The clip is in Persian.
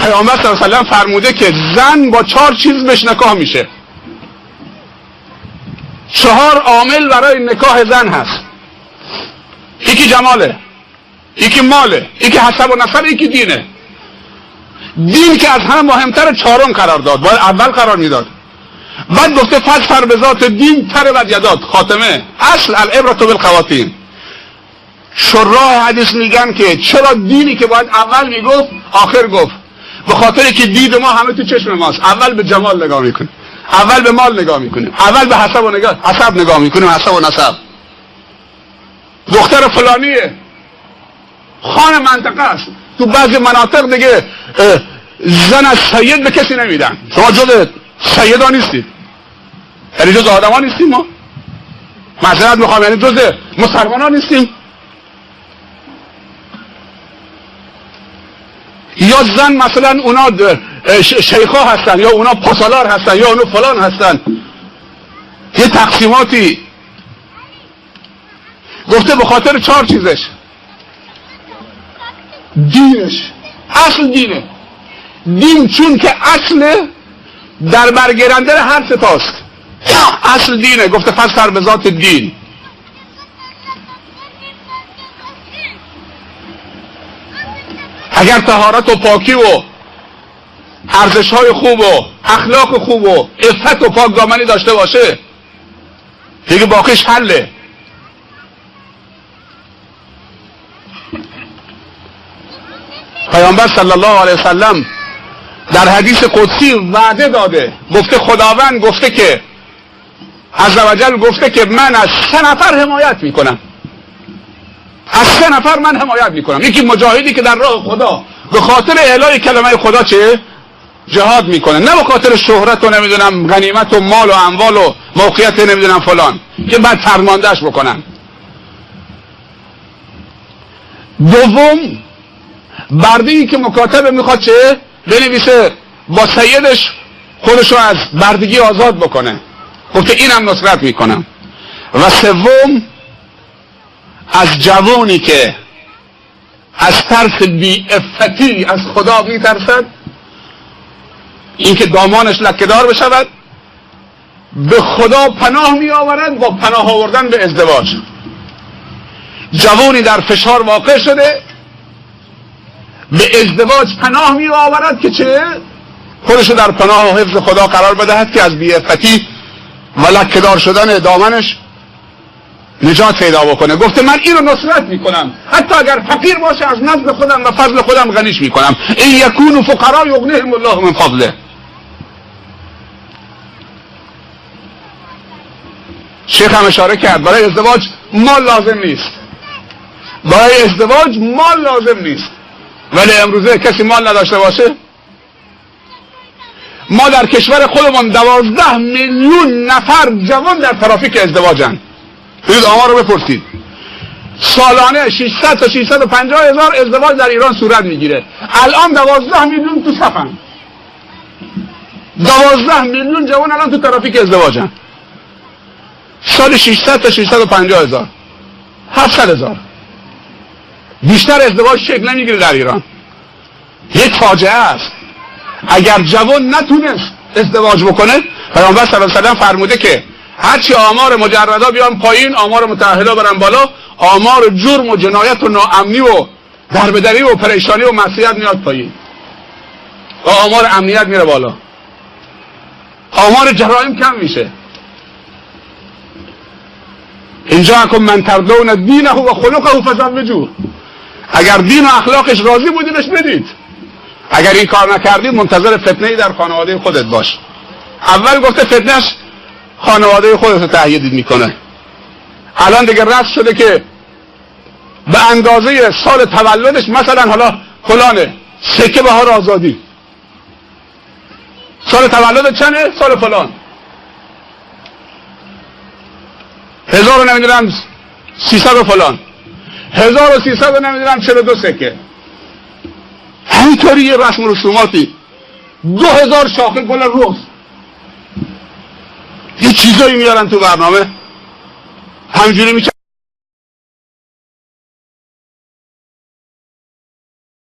پیامبر صلی الله علیه و سلم فرموده که زن با 4 چیز بهش نکاح میشه. 4 عامل برای نکاح زن هست. یکی جماله، یکی ماله، یکی حسب و نسب، یکی دینه. دین که از همه مهمتر 4م قرار داد، باید اول قرار میداد. بعد گفته فاظفر به ذات دین تربت یداک. خاتمه اصل العبرة بالخواتیم. شراح حدیث میگن که چرا دینی که باید اول میگفت آخر گفت؟ به خاطر که دید ما همه تو چشم ماست. اول به جمال نگاه میکنیم، اول به مال نگاه میکنیم، اول به حسب نگاه میکنیم، حسب و نسب. دختر فلانیه، خان منطقه است. تو بعضی مناطق دیگه زن از سید به کسی نمیدن. شما جز سیدا نیستید، یعنی جز آدما نیستیم. ما معذرت میخوام، یعنی جز مسلمانا نیستیم. یا زن مثلا اونا شیخا هستن، یا اونا پاسالار هستن، یا اونا فلان هستن. یه تقسیماتی گفته به خاطر 4 چیزش. دینش، اصل دینه. دین چون که اصل در برگیرنده هر ستاست. اصل دینه. گفته فاظفر به ذات دین. اگر طهارت و پاکی و ارزش‌های خوب و اخلاق خوب و عفت و پاکدامنی داشته باشه دیگه باقیش حله. پیامبر صلی الله علیه وسلم در حدیث قدسی وعده داده، گفته خداوند گفته که عزوجل گفته که من از 3 نفر حمایت میکنم. از 3 نفر من حمایت میکنم. یکی مجاهدی که در راه خدا به خاطر اعلای کلمه خدا چه؟ جهاد میکنه، نه به خاطر شهرت و نمیدونم غنیمت و مال و اموال و موقعیت نمیدونم فلان که بعد فرماندهش بکنن. دوم، بردگی که مکاتبه میخواد چه؟ بنویسه با سیدش خودشو از بردگی آزاد بکنه، گفته اینم نصرت میکنم. و سوم، از جوانی که از ترس بی‌عفتی از خدا میترسد، اینکه دامانش لکه‌دار بشود، به خدا پناه میآورد با پناه آوردن به ازدواج. جوانی در فشار واقع شده به ازدواج پناه میآورد که چه؟ خودشو در پناه و حفظ خدا قرار بدهد که از بی‌عفتی و لکه‌دار شدن دامنش نجات پیدا بکنه. گفته من اینو نصرت میکنم، حتی اگر فقیر باشه از نزد خودم و فضل خودم غنیش میکنم. این یکونوا فقراء یغنیهم الله من فضله. شیخ هم اشاره کرد برای ازدواج مال لازم نیست، برای ازدواج مال لازم نیست. ولی امروزه کسی مال نداشته باشه. ما در کشور خودمون 12 میلیون نفر جوان در ترافیک ازدواجن. برید آمار رو بپرسید. سالانه 600 تا 650 هزار ازدواج در ایران صورت میگیره. الان 12 میلیون تو صفن. 12 میلیون جوان الان تو ترافیک ازدواجن. سال 600 تا 650 هزار، 700 هزار. بیشتر ازدواج شکل نمیگیره در ایران. یک فاجعه است. اگر جوان نتونست ازدواج بکنه، پیامبر صلی الله علیه و سلم فرموده که هرچی آمار مجردا بیان پایین، آمار متأهلا برن بالا، آمار جرم و جنایت و ناامنی و دربدری و پریشانی و معصیت میاد پایین و آمار امنیت میره بالا، آمار جرایم کم میشه. اینجا اکن من تردون دینه و خلقه فزوجوه. اگر دین و اخلاقش راضی بودینش بدید، اگر این کار نکردید منتظر فتنه‌ای در خانواده خودت باش. اول گفته فتنهش خانواده خودت رو تهیید میکنه. الان دیگه رسم شده که به اندازه سال تولدش مثلا حالا فلانه سکه بهار آزادی، سال تولد چنه؟ سال فلان 1000 نمیدونم 300 فلان 1300 نمیدونم 42 سکه. همینطوری یه رسم و رسوماتی 2000 شاخه گل رز، یه چیزایی میارن تو برنامه همینجوری میشه.